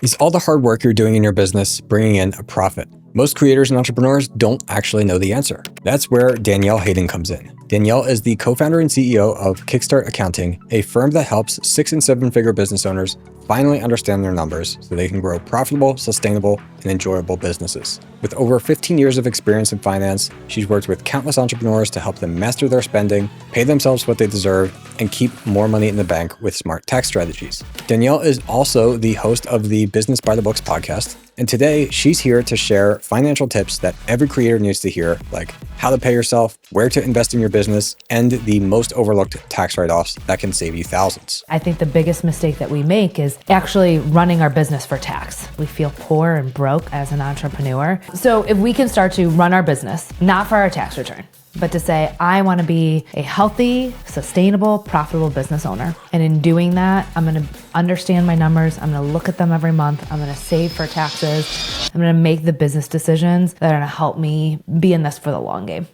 Is all the hard work you're doing in your business bringing in a profit? Most creators and entrepreneurs don't actually know the answer. That's where Danielle Hayden comes in. Danielle is the co-founder and CEO of Kickstart Accounting, a firm that helps 6- and 7-figure business owners finally understand their numbers so they can grow profitable, sustainable, and enjoyable businesses. With over 15 years of experience in finance, she's worked with countless entrepreneurs to help them master their spending, pay themselves what they deserve, and keep more money in the bank with smart tax strategies. Danielle is also the host of the Business by the Books podcast, and today she's here to share financial tips that every creator needs to hear, like how to pay yourself, where to invest in your business, and the most overlooked tax write-offs that can save you thousands. I think the biggest mistake that we make is actually running our business for tax. We feel poor and broke as an entrepreneur. So if we can start to run our business, not for our tax return, but to say, I want to be a healthy, sustainable, profitable business owner. And in doing that, I'm going to understand my numbers. I'm going to look at them every month. I'm going to save for taxes. I'm going to make the business decisions that are going to help me be in this for the long game.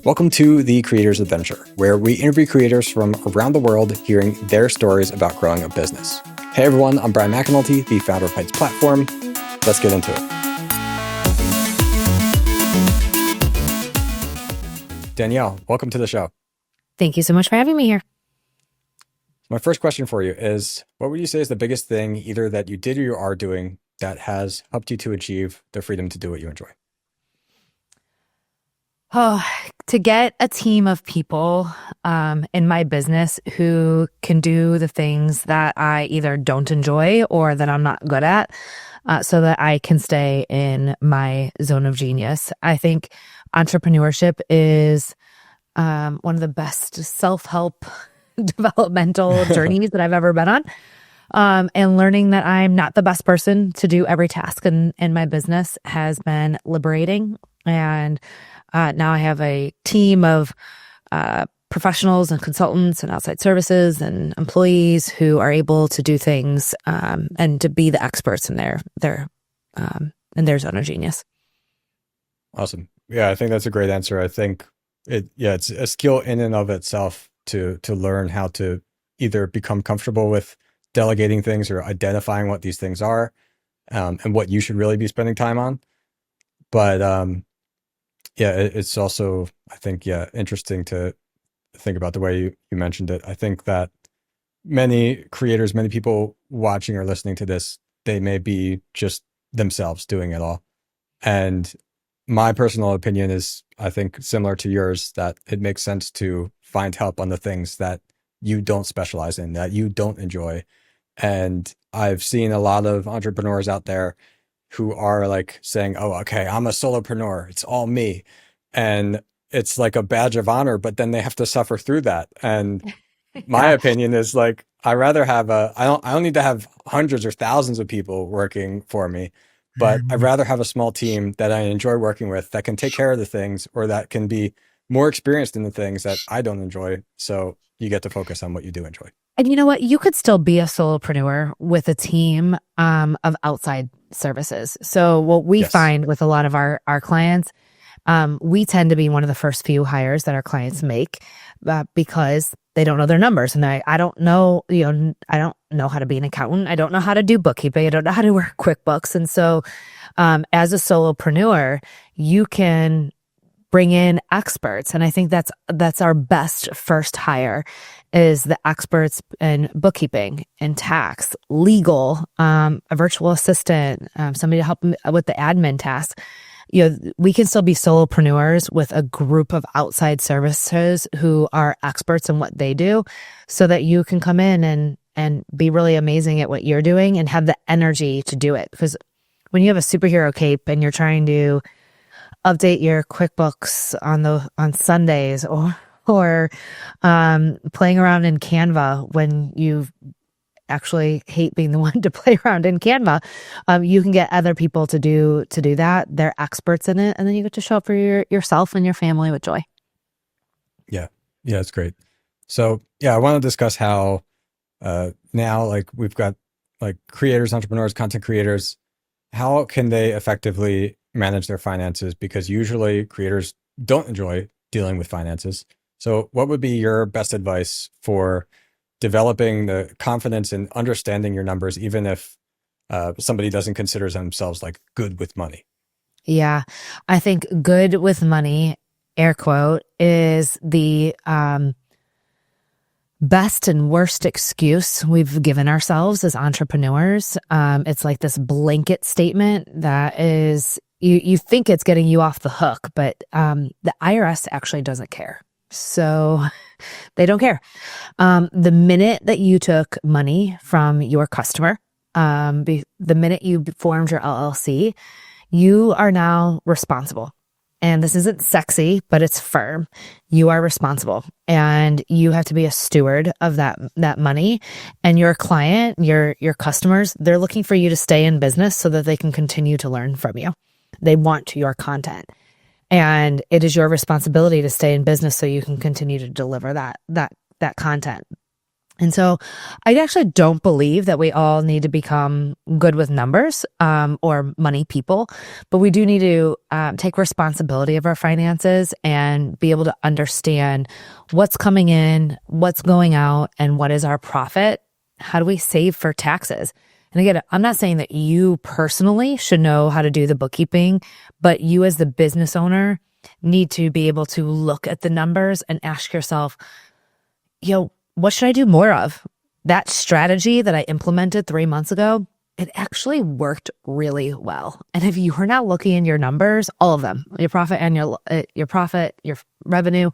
Welcome to The Creator's Adventure, where we interview creators from around the world hearing their stories about growing a business. Hey everyone, I'm Brian McAnulty, the founder of Heights Platform. Let's get into it. Danielle, welcome to the show. Thank you so much for having me here. My first question for you is, what would you say is the biggest thing either that you did or you are doing that has helped you to achieve the freedom to do what you enjoy? Oh, to get a team of people in my business who can do the things that I either don't enjoy or that I'm not good at, so that I can stay in my zone of genius. I think entrepreneurship is one of the best self-help developmental journeys that I've ever been on. And learning that I'm not the best person to do every task in my business has been liberating. And now I have a team of professionals and consultants and outside services and employees who are able to do things and to be the experts in their zone of genius. Awesome. Yeah, I think that's a great answer. I think it's a skill in and of itself to learn how to either become comfortable with delegating things or identifying what these things are and what you should really be spending time on. But it's also, I think, interesting to think about the way you mentioned it. I think that many creators, many people watching or listening to this, they may be just themselves doing it all. And my personal opinion is, I think, similar to yours, that it makes sense to find help on the things that you don't specialize in, that you don't enjoy. And I've seen a lot of entrepreneurs out there who are like saying, oh, okay, I'm a solopreneur. It's all me. And it's like a badge of honor, but then they have to suffer through that. And my opinion is like, I don't need to have hundreds or thousands of people working for me, but I'd rather have a small team that I enjoy working with that can take care of the things or that can be more experienced in the things that I don't enjoy. So you get to focus on what you do enjoy. And you know what? You could still be a solopreneur with a team of outside services. So what we find with a lot of our clients, we tend to be one of the first few hires that our clients make because they don't know their numbers. And I don't know, I don't know how to be an accountant. I don't know how to do bookkeeping. I don't know how to work QuickBooks. And so as a solopreneur, you can bring in experts. And I think that's our best first hire is the experts in bookkeeping and tax, legal, a virtual assistant, somebody to help with the admin tasks. We can still be solopreneurs with a group of outside services who are experts in what they do so that you can come in and be really amazing at what you're doing and have the energy to do it. Because when you have a superhero cape and you're trying to update your QuickBooks on Sundays or playing around in Canva when you actually hate being the one to play around in Canva, you can get other people to do that. They're experts in it, and then you get to show up for yourself and your family with joy. Yeah, it's great. So I want to discuss how now, like, we've got like creators, entrepreneurs, content creators. How can they effectively manage their finances? Because usually creators don't enjoy dealing with finances. So what would be your best advice for developing the confidence in understanding your numbers, even if somebody doesn't consider themselves like good with money. Yeah. I think good with money, air quote, is the best and worst excuse we've given ourselves as entrepreneurs. It's like this blanket statement that is, you think it's getting you off the hook, but the IRS actually doesn't care. So they don't care. The minute that you took money from your customer, the minute you formed your LLC, you are now responsible. And this isn't sexy, but it's firm. You are responsible and you have to be a steward of that money. And your client, your customers, they're looking for you to stay in business so that they can continue to learn from you. They want your content. And it is your responsibility to stay in business so you can continue to deliver that content. And so I actually don't believe that we all need to become good with numbers or money people, but we do need to take responsibility of our finances and be able to understand what's coming in, what's going out, and what is our profit. How do we save for taxes? And again, I'm not saying that you personally should know how to do the bookkeeping, but you as the business owner need to be able to look at the numbers and ask yourself, what should I do more of? That strategy that I implemented 3 months ago, it actually worked really well. And if you are not looking in your numbers, all of them, your profit and your profit, your revenue,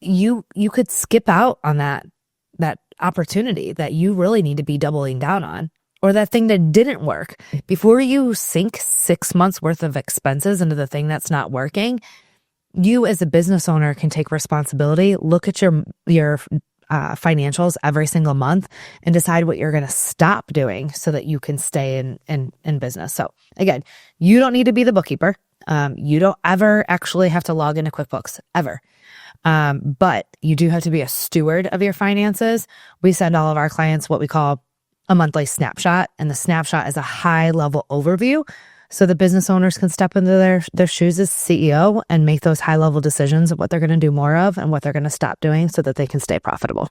you could skip out on that opportunity that you really need to be doubling down on, or that thing that didn't work. Before you sink 6 months worth of expenses into the thing that's not working, you as a business owner can take responsibility, look at your financials every single month and decide what you're going to stop doing so that you can stay in business. So again, you don't need to be the bookkeeper. You don't ever actually have to log into QuickBooks ever. But you do have to be a steward of your finances. We send all of our clients what we call a monthly snapshot, and the snapshot is a high level overview so the business owners can step into their shoes as CEO and make those high level decisions of what they're going to do more of and what they're going to stop doing so that they can stay profitable.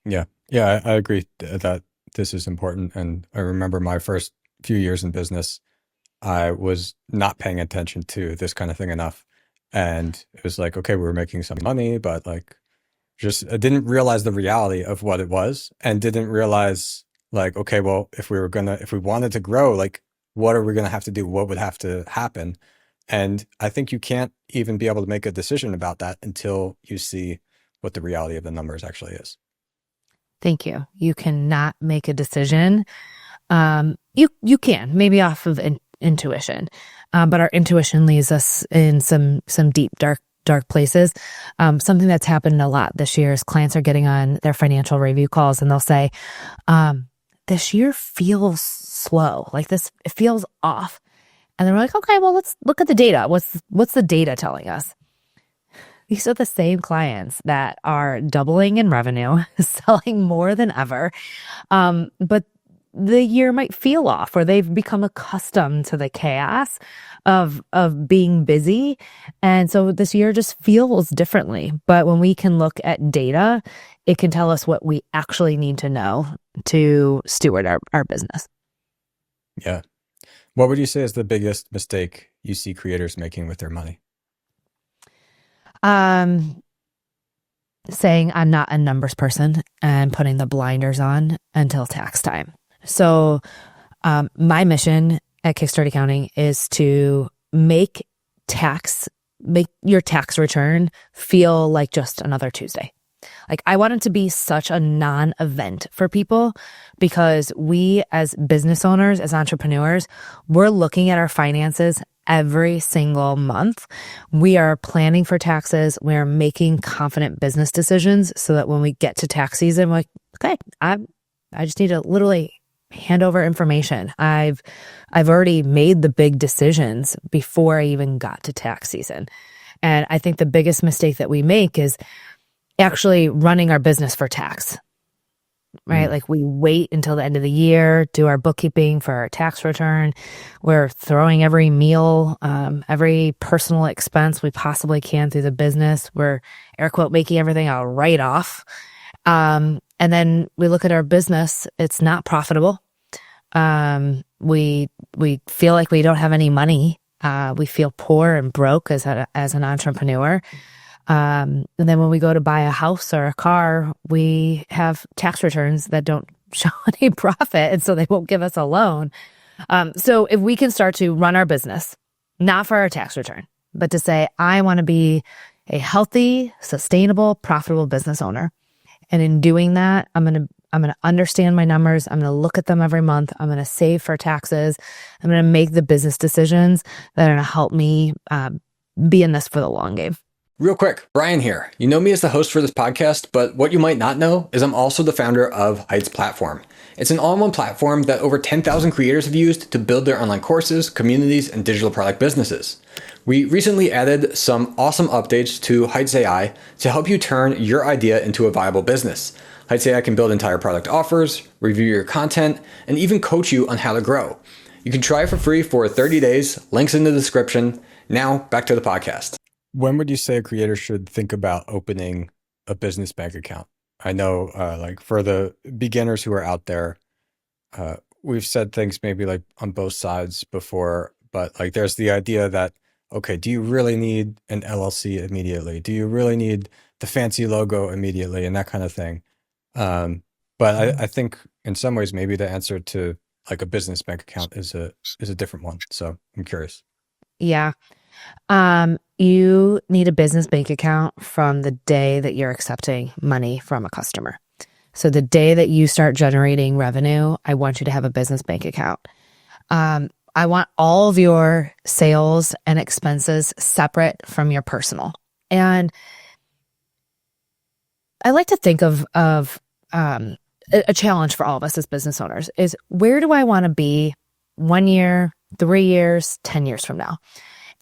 Yeah, I agree that this is important. And I remember my first few years in business, I was not paying attention to this kind of thing enough. And it was like, okay, we were making some money, but like, I didn't realize the reality of what it was, and didn't realize like, okay, well, if we wanted to grow, like, what are we going to have to do? What would have to happen? And I think you can't even be able to make a decision about that until you see what the reality of the numbers actually is. Thank you. You cannot make a decision. You can, maybe off of intuition, but our intuition leads us in some deep, dark places. Something that's happened a lot this year is clients are getting on their financial review calls and they'll say, this year feels slow. Like it feels off. And then we're like, okay, well, let's look at the data. What's the data telling us? These are the same clients that are doubling in revenue, selling more than ever. But the year might feel off, or they've become accustomed to the chaos of being busy. And so this year just feels differently. But when we can look at data, it can tell us what we actually need to know to steward our business. Yeah. What would you say is the biggest mistake you see creators making with their money? Saying I'm not a numbers person and putting the blinders on until tax time. So my mission at Kickstart Accounting is to make your tax return feel like just another Tuesday. Like I want it to be such a non-event for people, because we as business owners, as entrepreneurs, we're looking at our finances every single month. We are planning for taxes. We're making confident business decisions so that when we get to tax season, we're like, okay, I just need to literally hand over information. I've already made the big decisions before I even got to tax season. And I think the biggest mistake that we make is actually running our business for tax, right? Like we wait until the end of the year, do our bookkeeping for our tax return. We're throwing every meal, every personal expense we possibly can through the business. We're air quote making everything a write-off. And then we look at our business, it's not profitable. We feel like we don't have any money. We feel poor and broke as an entrepreneur. And then when we go to buy a house or a car, we have tax returns that don't show any profit, and so they won't give us a loan. So if we can start to run our business, not for our tax return, but to say, I want to be a healthy, sustainable, profitable business owner. And in doing that, I'm going to understand my numbers. I'm going to look at them every month. I'm going to save for taxes. I'm going to make the business decisions that are going to help me be in this for the long game. Real quick, Brian here. You know me as the host for this podcast, but what you might not know is I'm also the founder of Heights Platform. It's an all-in-one platform that over 10,000 creators have used to build their online courses, communities, and digital product businesses. We recently added some awesome updates to Heights AI to help you turn your idea into a viable business. Heights AI can build entire product offers, review your content, and even coach you on how to grow. You can try it for free for 30 days. Links in the description. Now, back to the podcast. When would you say a creator should think about opening a business bank account? I know, like for the beginners who are out there, we've said things maybe like on both sides before, but like there's the idea that, okay, do you really need an LLC immediately? Do you really need the fancy logo immediately and that kind of thing? But I think in some ways, maybe the answer to like a business bank account is a different one. So I'm curious. Yeah. You need a business bank account from the day that you're accepting money from a customer. So the day that you start generating revenue, I want you to have a business bank account. I want all of your sales and expenses separate from your personal. And I like to think of a challenge for all of us as business owners is, where do I want to be 1 year, 3 years, 10 years from now?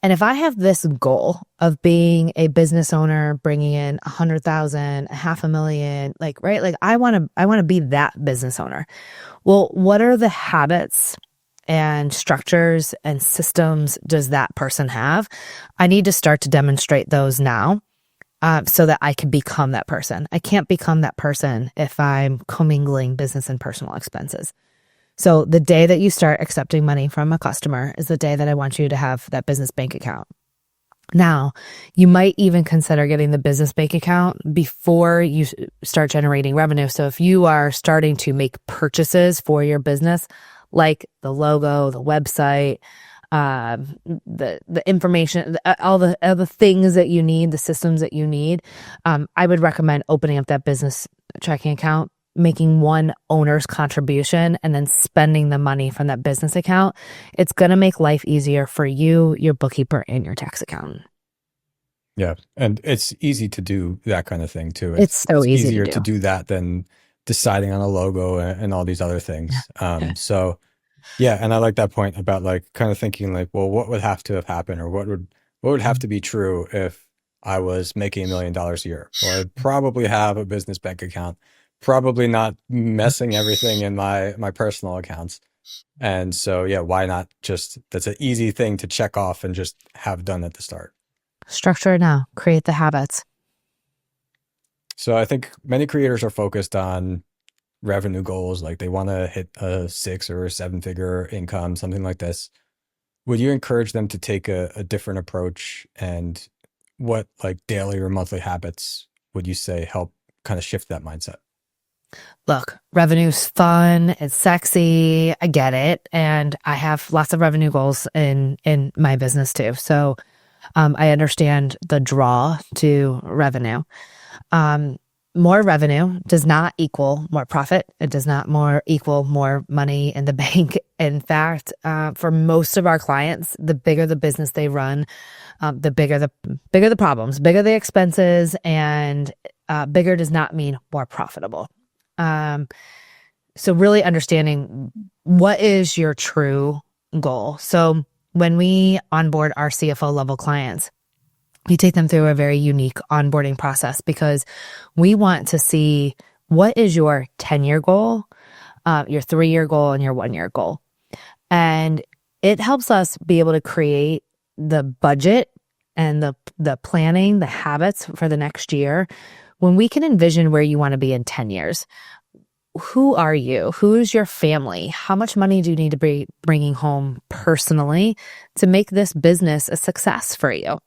And if I have this goal of being a business owner, bringing in 100,000, $500,000, right? I want to be that business owner. Well, what are the habits and structures and systems does that person have? I need to start to demonstrate those now, so that I can become that person. I can't become that person if I'm commingling business and personal expenses. So the day that you start accepting money from a customer is the day that I want you to have that business bank account. Now, you might even consider getting the business bank account before you start generating revenue. So if you are starting to make purchases for your business, like the logo, the website, the information, all the things that you need, the systems that you need, I would recommend opening up that business checking account, making one owner's contribution, and then spending the money from that business account. It's going to make life easier for you, your bookkeeper, and your tax accountant. Yeah. And it's easy to do that kind of thing too. It's so easy easier to to do that than deciding on a logo and all these other things. So yeah. And I like that point about like kind of thinking like, well, what would have to have happened, or what would have to be true if I was making $1 million a year? Well, I'd probably have a business bank account, probably not messing everything in my personal accounts. And so, yeah, why not that's an easy thing to check off and just have done at the start. Structure it now, create the habits. So I think many creators are focused on revenue goals. Like they want to hit a 6 or a 7-figure income, something like this. Would you encourage them to take a different approach? And what like daily or monthly habits would you say help kind of shift that mindset? Look, revenue's fun. It's sexy. I get it. And I have lots of revenue goals in my business too. So, I understand the draw to revenue. More revenue does not equal more profit. It does not equal more money in the bank. In fact, for most of our clients, the bigger the business they run, the bigger the problems, bigger the expenses, and bigger does not mean more profitable. So really understanding what is your true goal. So when we onboard our CFO level clients, we take them through a very unique onboarding process because we want to see what is your 10-year goal, your 3-year goal, and your 1-year goal. And it helps us be able to create the budget and the planning, the habits for the next year when we can envision where you want to be in 10 years. who are you? Who's your family? How much money do you need to be bringing home personally to make this business a success for you?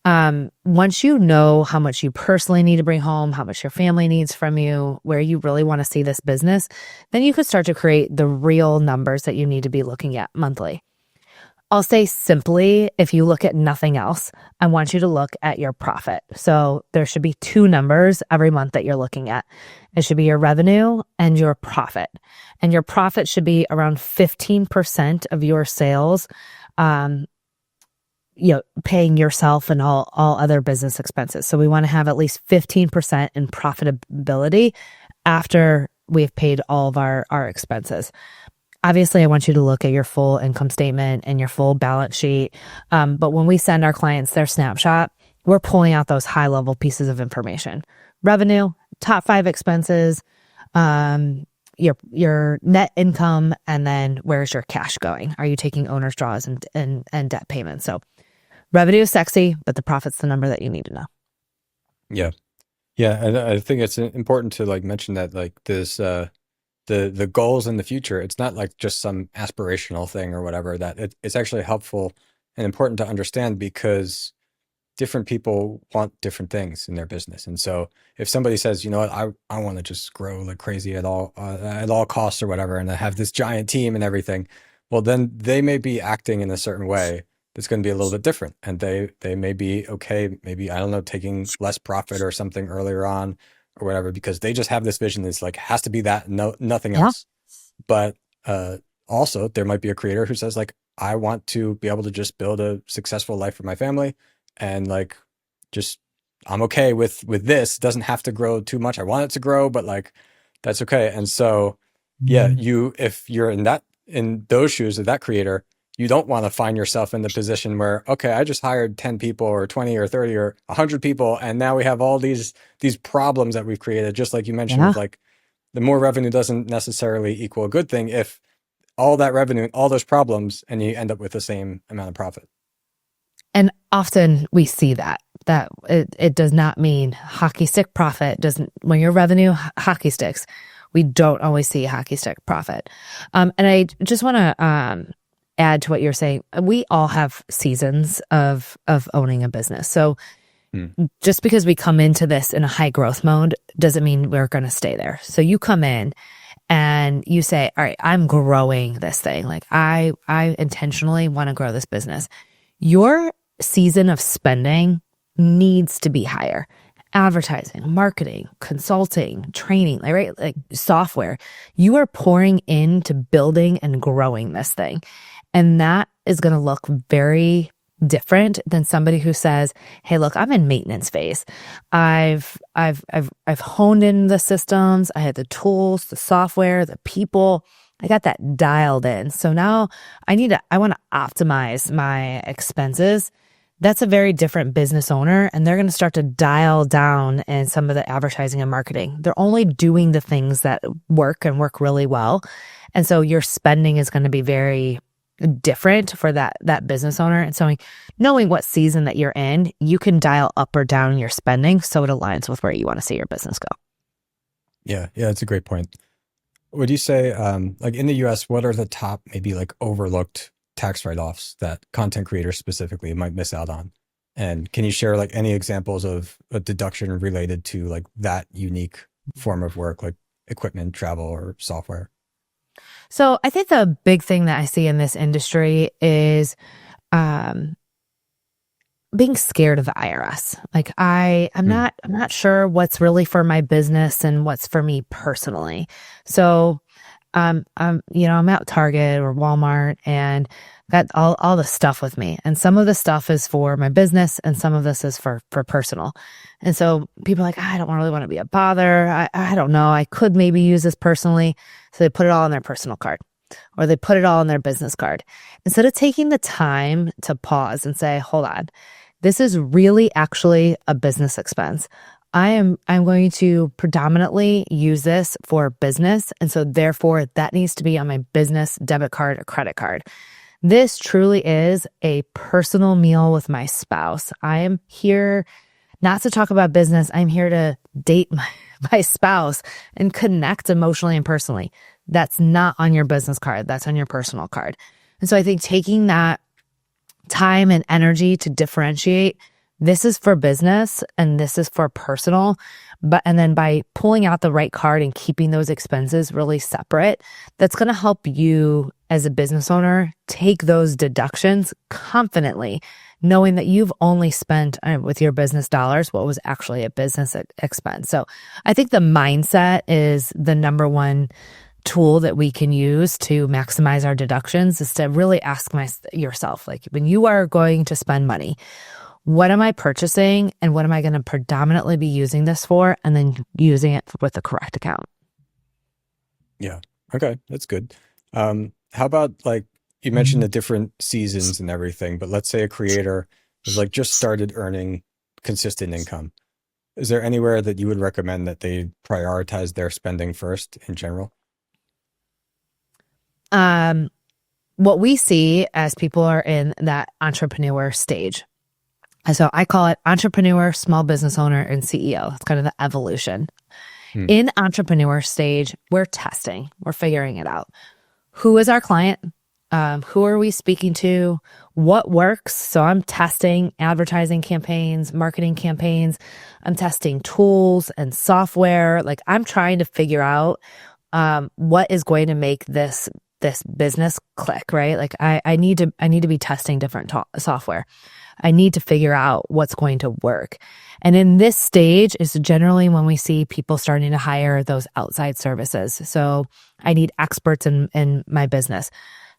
Once you know how much you personally need to bring home, how much your family needs from you, where you really want to see this business, then you could start to create the real numbers that you need to be looking at monthly. I'll say simply, if you look at nothing else, I want you to look at your profit. So there should be two numbers every month that you're looking at. It should be your revenue and your profit. And your profit should be around 15% of your sales, paying yourself and all other business expenses. So we want to have at least 15% in profitability after we've paid all of our expenses. Obviously, I want you to look at your full income statement and your full balance sheet. But when we send our clients their snapshot, we're pulling out those high level pieces of information: revenue, top 5 expenses, your net income, and then where's your cash going? Are you taking owner's draws and debt payments? So revenue is sexy, but the profit's the number that you need to know. Yeah. Yeah. And I think it's important to like mention that like this, the goals in the future, it's not like just some aspirational thing or whatever, that it's actually helpful and important to understand, because different people want different things in their business. And so if somebody says, you know what, I want to just grow like crazy at all costs or whatever, and I have this giant team and everything, well, then they may be acting in a certain way that's going to be a little bit different. And they may be okay, maybe, I don't know, taking less profit or something earlier on or whatever, because they just have this vision that's like, has to be that, nothing else. But also there might be a creator who says like, I want to be able to just build a successful life for my family, and like, just, I'm okay with this. It doesn't have to grow too much. I want it to grow, but like, that's okay. And so, yeah, if you're in those shoes of that creator, you don't want to find yourself in the position where, okay, I just hired 10 people or 20 or 30 or 100 people, and now we have all these problems that we've created. Just like you mentioned, with like, the more revenue doesn't necessarily equal a good thing if all that revenue, all those problems, and you end up with the same amount of profit. And often we see that it does not mean hockey stick profit. When your revenue hockey sticks, we don't always see a hockey stick profit. And I just want to add to what you're saying. We all have seasons of owning a business. So just because we come into this in a high growth mode doesn't mean we're going to stay there. So you come in and you say, all right, I'm growing this thing. Like I intentionally want to grow this business. Your season of spending needs to be higher. Advertising, marketing, consulting, training, right? Like software. You are pouring into building and growing this thing. And that is going to look very different than somebody who says, hey, look, I'm in maintenance phase. I've honed in the systems. I had the tools, the software, the people. I got that dialed in. So now I want to optimize my expenses. That's a very different business owner, and they're going to start to dial down in some of the advertising and marketing. They're only doing the things that work and work really well. And so your spending is going to be very different for that business owner. And so knowing what season that you're in, you can dial up or down your spending so it aligns with where you want to see your business go. Yeah, that's a great point. Would you say, like in the US, what are the top maybe like overlooked tax write-offs that content creators specifically might miss out on? And can you share like any examples of a deduction related to like that unique form of work, like equipment, travel, or software? So I think the big thing that I see in this industry is being scared of the IRS. Like I'm not sure what's really for my business and what's for me personally. So I'm at Target or Walmart and got all the stuff with me. And some of the stuff is for my business and some of this is for personal. And so people are like, I don't really want to be a bother. I don't know. I could maybe use this personally. So they put it all on their personal card or they put it all on their business card. Instead of taking the time to pause and say, hold on, this is really actually a business expense. I'm going to predominantly use this for business. And so therefore that needs to be on my business debit card or credit card. This truly is a personal meal with my spouse. I am here not to talk about business. I'm here to date my spouse and connect emotionally and personally. That's not on your business card. That's on your personal card. And so I think taking that time and energy to differentiate, this is for business and this is for personal. And then by pulling out the right card and keeping those expenses really separate, that's going to help you as a business owner take those deductions confidently, knowing that you've only spent with your business dollars what was actually a business expense. So I think the mindset is the number one tool that we can use to maximize our deductions, is to really ask yourself, like, when you are going to spend money, what am I purchasing and what am I going to predominantly be using this for? And then using it with the correct account. Yeah. Okay. That's good. How about, like, you mentioned the different seasons and everything, but let's say a creator is like just started earning consistent income. Is there anywhere that you would recommend that they prioritize their spending first in general? What we see as people are in that entrepreneur stage. And so I call it entrepreneur, small business owner, and CEO. It's kind of the evolution. In entrepreneur stage, we're testing, we're figuring it out. Who is our client? Who are we speaking to? What works? So I'm testing advertising campaigns, marketing campaigns. I'm testing tools and software. Like, I'm trying to figure out what is going to make this business click, right? Like, I need to be testing different software. I need to figure out what's going to work. And in this stage is generally when we see people starting to hire those outside services. So I need experts in my business,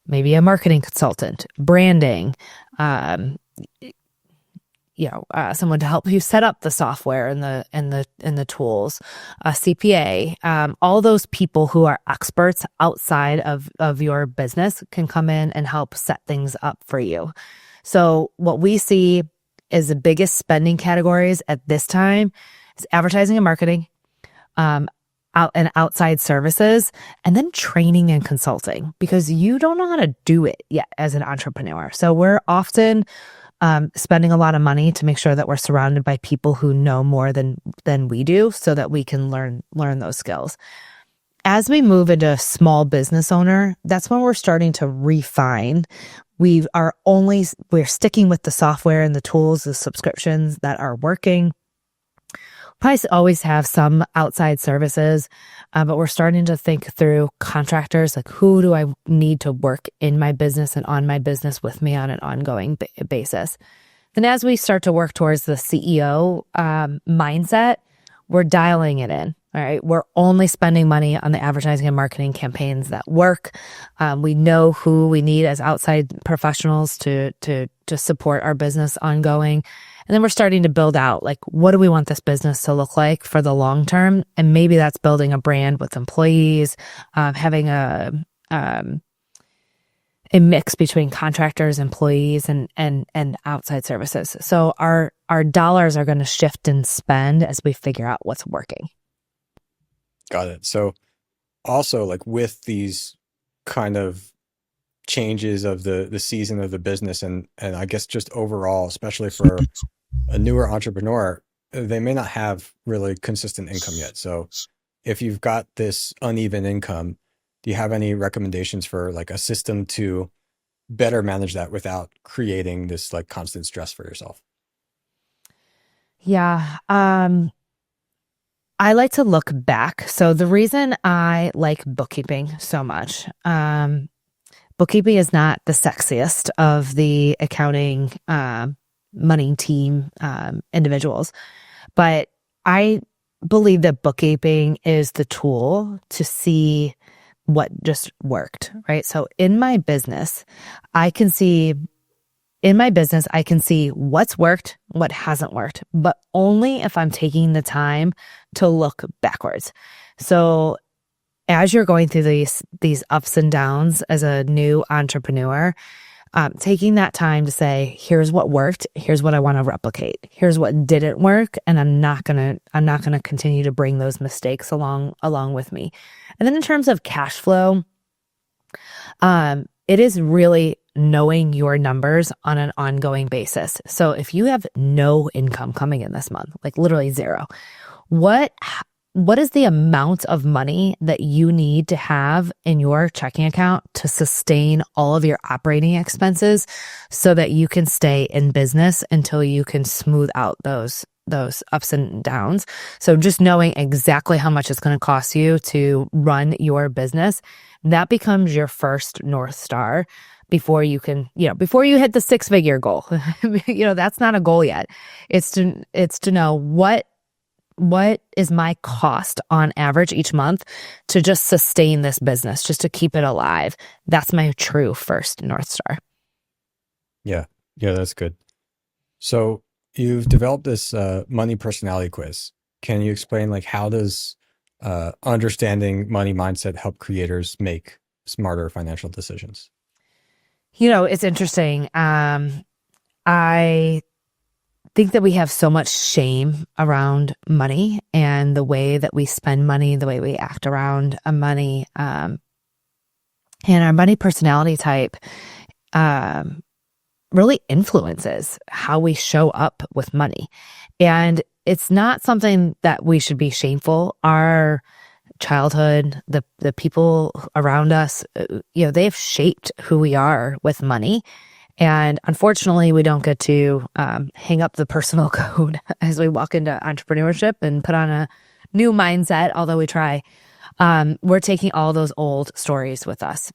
maybe a marketing consultant, branding, someone to help you set up the software and the tools, a CPA, all those people who are experts outside of your business can come in and help set things up for you. So what we see is the biggest spending categories at this time is advertising and marketing, outside services, and then training and consulting, because you don't know how to do it yet as an entrepreneur. So we're often spending a lot of money to make sure that we're surrounded by people who know more than we do, so that we can learn those skills. As we move into small business owner, that's when we're starting to refine. We're sticking with the software and the tools, the subscriptions that are working. Probably always have some outside services, but we're starting to think through contractors, like, who do I need to work in my business and on my business with me on an ongoing basis. Then as we start to work towards the CEO mindset, we're dialing it in. All right, we're only spending money on the advertising and marketing campaigns that work. We know who we need as outside professionals to support our business ongoing. And then we're starting to build out, like, what do we want this business to look like for the long term? And maybe that's building a brand with employees, having a mix between contractors, employees, and outside services. So our dollars are going to shift and spend as we figure out what's working. Got it. So also, like, with these kind of changes of the season of the business, and I guess just overall, especially for a newer entrepreneur, they may not have really consistent income yet. So if you've got this uneven income, do you have any recommendations for, like, a system to better manage that without creating this, like, constant stress for yourself? Yeah. I like to look back. So the reason I like bookkeeping so much, bookkeeping is not the sexiest of the accounting money team individuals, but I believe that bookkeeping is the tool to see what just worked, right? So in my business, I can see what's worked, what hasn't worked, but only if I'm taking the time to look backwards. So as you're going through these ups and downs as a new entrepreneur, taking that time to say, here's what worked, here's what I want to replicate, here's what didn't work, and I'm not gonna continue to bring those mistakes along with me. And then in terms of cash flow, it is really knowing your numbers on an ongoing basis. So if you have no income coming in this month, like literally zero, what what is the amount of money that you need to have in your checking account to sustain all of your operating expenses so that you can stay in business until you can smooth out those ups and downs. So just knowing exactly how much it's going to cost you to run your business, that becomes your first North Star before you can, before you hit the 6-figure goal. That's not a goal yet. It's to know what is my cost on average each month to just sustain this business, just to keep it alive. That's my true first North Star. Yeah. Yeah, that's good. So you've developed this money personality quiz. Can you explain like how does understanding money mindset help creators make smarter financial decisions? It's interesting. I think that we have so much shame around money and the way that we spend money, the way we act around money. And our money personality type really influences how we show up with money. And it's not something that we should be shameful. Our childhood, the people around us, they've shaped who we are with money. And unfortunately, we don't get to hang up the personal code as we walk into entrepreneurship and put on a new mindset, although we try. We're taking all those old stories with us.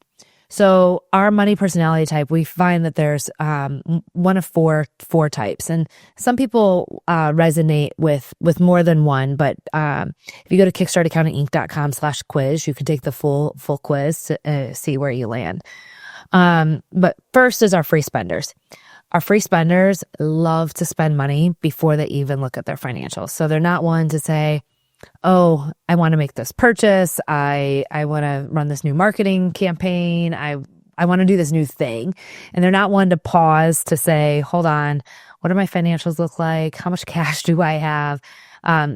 So our money personality type, we find that there's one of four types. And some people resonate with more than one. But if you go to kickstartaccountinginc.com/quiz, you can take the full quiz to see where you land. But first is our free spenders. Our free spenders love to spend money before they even look at their financials. So they're not one to say, oh, I want to make this purchase. I want to run this new marketing campaign. I want to do this new thing. And they're not one to pause to say, hold on, what do my financials look like? How much cash do I have?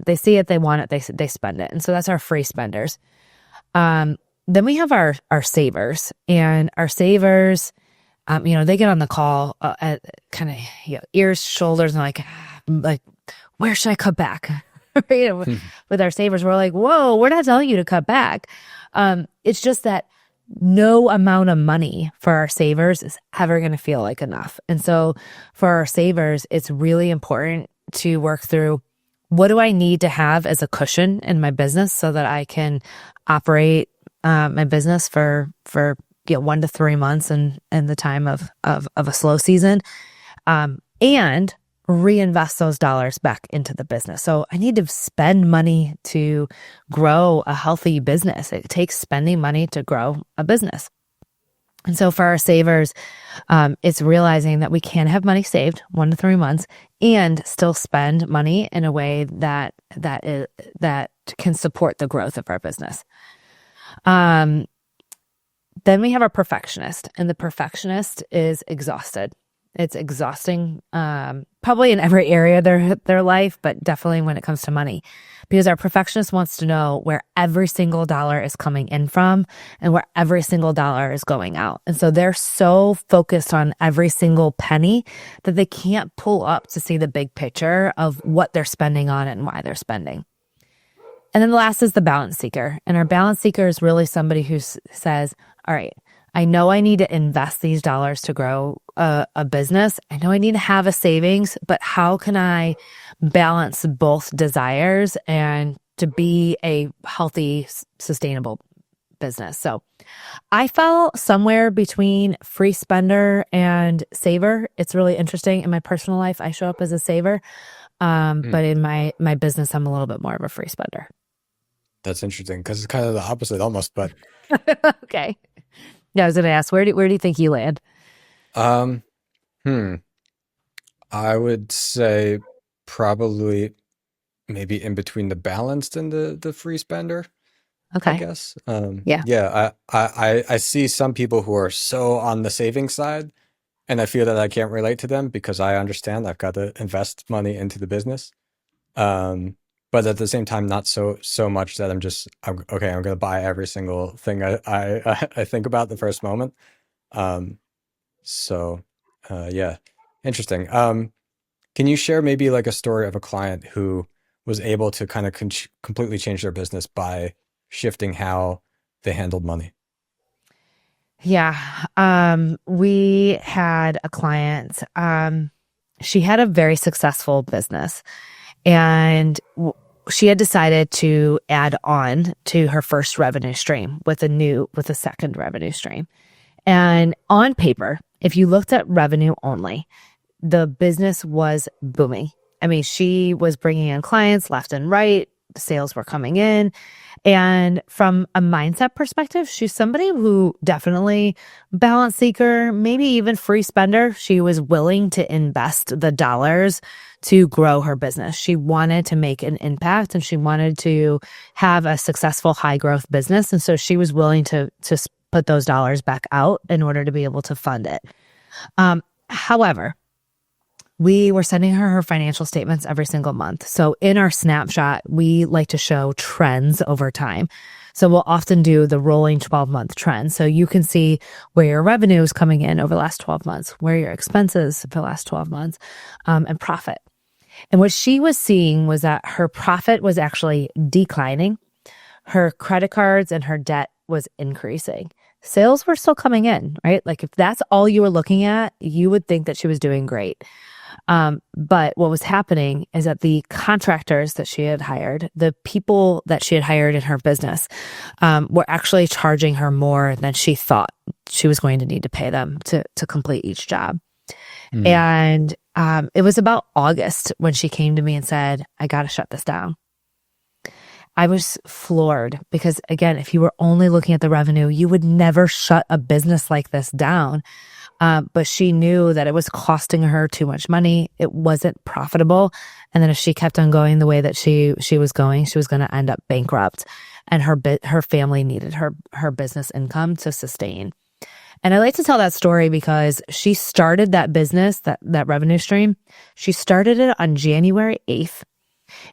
They see it, they want it, they spend it. And so that's our free spenders. Then we have our savers, and our savers, they get on the call at kind of ears, shoulders, and like, where should I cut back? Right? With our savers, we're like, whoa, we're not telling you to cut back. It's just that no amount of money for our savers is ever going to feel like enough. And so for our savers, it's really important to work through, what do I need to have as a cushion in my business so that I can operate my business for 1 to 3 months and the time of a slow season, and reinvest those dollars back into the business. So I need to spend money to grow a healthy business. It takes spending money to grow a business. And so for our savers, it's realizing that we can have money saved 1 to 3 months and still spend money in a way that can support the growth of our business. Then we have our perfectionist, and the perfectionist is exhausted. It's exhausting, probably in every area of their life, but definitely when it comes to money, because our perfectionist wants to know where every single dollar is coming in from and where every single dollar is going out. And so they're so focused on every single penny that they can't pull up to see the big picture of what they're spending on and why they're spending. And then the last is the balance seeker. And our balance seeker is really somebody who says, all right, I know I need to invest these dollars to grow a business. I know I need to have a savings, but how can I balance both desires and to be a healthy, sustainable business? So I fall somewhere between free spender and saver. It's really interesting. In my personal life, I show up as a saver. But in my business, I'm a little bit more of a free spender. That's interesting because it's kind of the opposite almost, but okay. Yeah, I was going to ask, where do you think you land? I would say probably maybe in between the balanced and the free spender, I Okay. guess. Yeah. Yeah, I see some people who are so on the saving side, and I feel that I can't relate to them because I understand I've got to invest money into the business. But at the same time, not so much that I'm going to buy every single thing I think about the first moment. So, yeah, interesting. Can you share maybe like a story of a client who was able to kind of completely change their business by shifting how they handled money? Yeah. We had a client. She had a very successful business, and she had decided to add on to her first revenue stream with a second revenue stream. And on paper, if you looked at revenue only, the business was booming. I mean, she was bringing in clients left and right. Sales were coming in. And from a mindset perspective, she's somebody who definitely balance seeker, maybe even free spender. She was willing to invest the dollars to grow her business. She wanted to make an impact and she wanted to have a successful high growth business. And so she was willing to put those dollars back out in order to be able to fund it. However, we were sending her financial statements every single month. So in our snapshot, we like to show trends over time. So we'll often do the rolling 12-month trend. So you can see where your revenue is coming in over the last 12 months, where your expenses for the last 12 months, and profit. And what she was seeing was that her profit was actually declining. Her credit cards and her debt was increasing. Sales were still coming in, right? Like if that's all you were looking at, you would think that she was doing great. But what was happening is that the contractors that she had hired, the people that she had hired in her business, were actually charging her more than she thought she was going to need to pay them to complete each job. Mm. And it was about August when she came to me and said, I got to shut this down. I was floored because, again, if you were only looking at the revenue, you would never shut a business like this down. But she knew that it was costing her too much money. It wasn't profitable. And then if she kept on going the way that she was going to end up bankrupt. And her family needed her business income to sustain. And I like to tell that story because she started that business, that revenue stream. She started it on January 8th.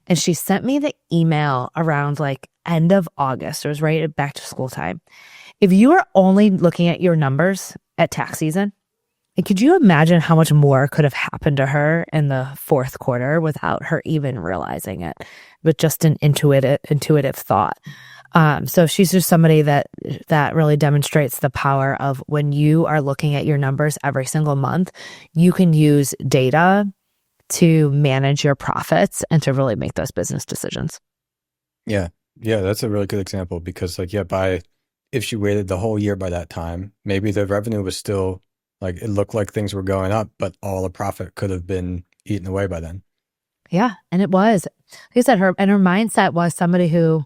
And she sent me the email around like end of August. It was right at back to school time. If you were only looking at your numbers at tax season, could you imagine how much more could have happened to her in the fourth quarter without her even realizing it, with just an intuitive thought? So she's just somebody that really demonstrates the power of when you are looking at your numbers every single month, you can use data to manage your profits and to really make those business decisions. Yeah. Yeah. That's a really good example because if she waited the whole year by that time, maybe the revenue was still like, it looked like things were going up, but all the profit could have been eaten away by then. Yeah. And it was, like I said, her mindset was somebody who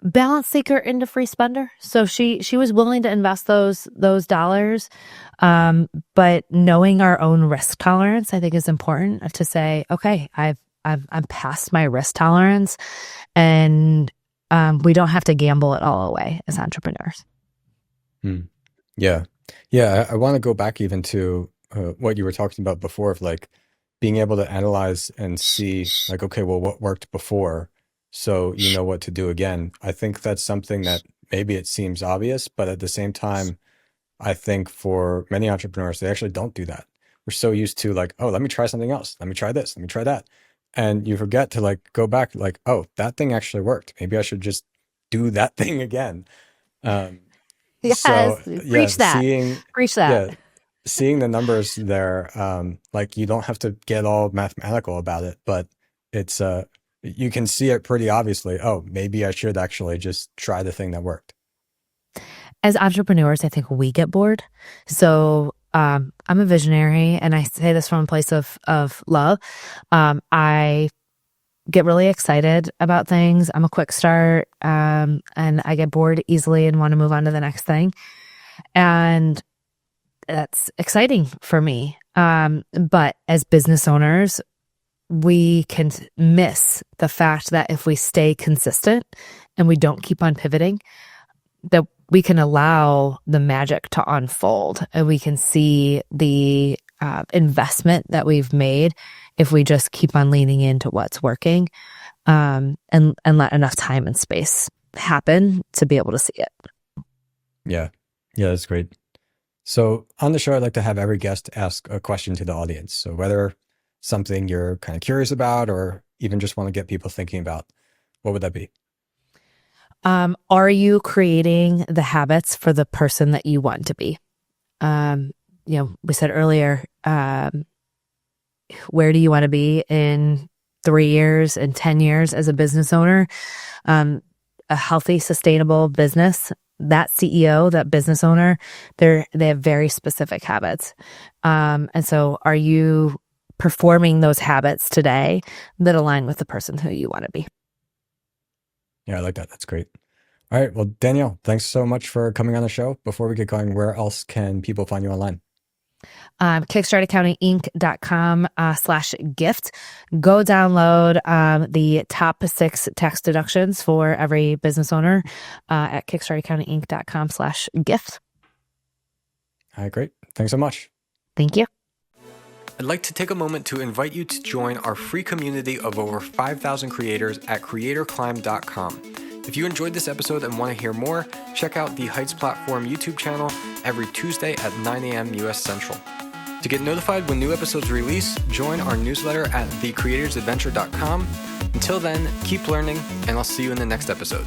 balance seeker into free spender. So she was willing to invest those dollars. But knowing our own risk tolerance, I think is important to say, okay, I'm past my risk tolerance and, we don't have to gamble it all away as entrepreneurs. Yeah. Yeah. I want to go back even to what you were talking about before of like being able to analyze and see like, okay, well, what worked before? So you know what to do again. I think that's something that maybe it seems obvious, but at the same time, I think for many entrepreneurs, they actually don't do that. We're so used to like, oh, let me try something else. Let me try this. Let me try that. And you forget to like go back like, oh, that thing actually worked. Maybe I should just do that thing again. Yes, so yeah, preach that. Preach that. Yeah, seeing the numbers there, like you don't have to get all mathematical about it, but it's you can see it pretty obviously. Oh, maybe I should actually just try the thing that worked. As entrepreneurs, I think we get bored. So I'm a visionary, and I say this from a place of love. I get really excited about things. I'm a quick start, and I get bored easily and want to move on to the next thing. And that's exciting for me. But as business owners, we can miss the fact that if we stay consistent and we don't keep on pivoting, that we can allow the magic to unfold and we can see the investment that we've made if we just keep on leaning into what's working, and let enough time and space happen to be able to see it. Yeah. Yeah, that's great. So on the show, I'd like to have every guest ask a question to the audience. So whether something you're kind of curious about or even just want to get people thinking about, what would that be? Are you creating the habits for the person that you want to be? We said earlier, where do you want to be in 3 years and 10 years as a business owner? A healthy, sustainable business, that CEO, that business owner, they have very specific habits. And so are you performing those habits today that align with the person who you want to be? Yeah, I like that. That's great. All right. Well, Danielle, thanks so much for coming on the show. Before we get going, where else can people find you online? kickstartaccountinginc.com/gift. Go download the top 6 tax deductions for every business owner at kickstartaccountinginc.com/gift. All right, great. Thanks so much. Thank you. I'd like to take a moment to invite you to join our free community of over 5,000 creators at creatorclimb.com. If you enjoyed this episode and want to hear more, check out the Heights Platform YouTube channel every Tuesday at 9 a.m. US Central. To get notified when new episodes release, join our newsletter at thecreatorsadventure.com. Until then, keep learning, and I'll see you in the next episode.